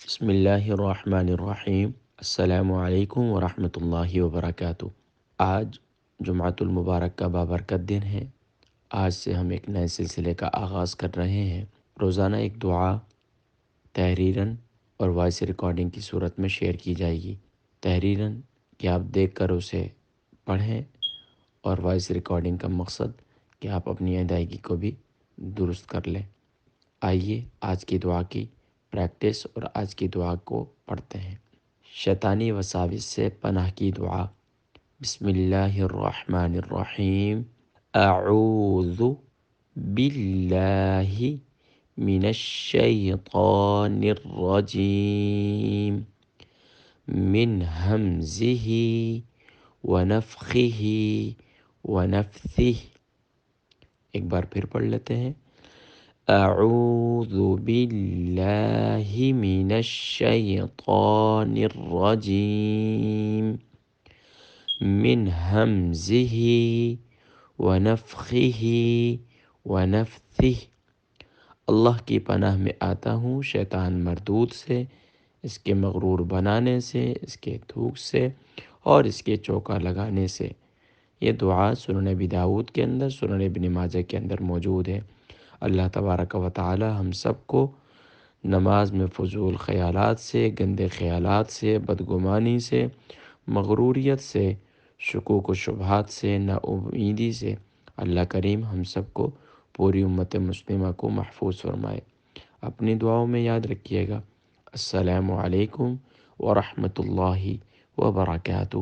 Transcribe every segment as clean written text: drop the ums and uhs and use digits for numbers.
بسم اللہ الرحمن الرحیم۔ السلام علیکم ورحمۃ اللہ وبرکاتہ۔ آج جمعۃ المبارک کا بابرکت دن ہے۔ آج سے ہم ایک نئے سلسلے کا آغاز کر رہے ہیں۔ روزانہ ایک دعا تحریراً اور وائس ریکارڈنگ کی صورت میں شیئر کی جائے گی۔ تحریراً کہ آپ دیکھ کر اسے پڑھیں، اور وائس ریکارڈنگ کا مقصد کہ آپ اپنی ادائیگی کو بھی درست کر لیں۔ آئیے آج کی دعا کی پریکٹس اور آج کی دعا کو پڑھتے ہیں۔ شیطانی وساوس سے پناہ کی دعا۔ بسم اللہ الرحمن الرحیم۔ اعوذ باللہ من الشیطان الرجیم، من ہمزہ ونفخہ ونفثہ۔ ایک بار پھر پڑھ لیتے ہیں۔ اعوذ باللہ من الشیطان الرجیم، من ہمزہ ونفخہ ونفثہ۔ اللہ کی پناہ میں آتا ہوں شیطان مردود سے، اس کے مغرور بنانے سے، اس کے تھوک سے اور اس کے چوکا لگانے سے۔ یہ دعا سنن ابی داؤد کے اندر، سنن ابن ماجہ کے اندر موجود ہے۔ اللہ تبارک و تعالی ہم سب کو نماز میں فضول خیالات سے، گندے خیالات سے، بدگمانی سے، مغروریت سے، شکوک و شبہات سے، نا امیدی سے، اللہ کریم ہم سب کو، پوری امت مسلمہ کو محفوظ فرمائے۔ اپنی دعاؤں میں یاد رکھیے گا۔ السلام علیکم ورحمۃ اللہ وبرکاتہ۔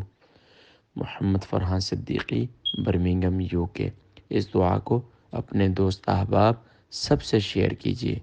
محمد فرحان صدیقی، برمنگھم UK۔ اس دعا کو اپنے دوست احباب سب سے شیئر کیجیے۔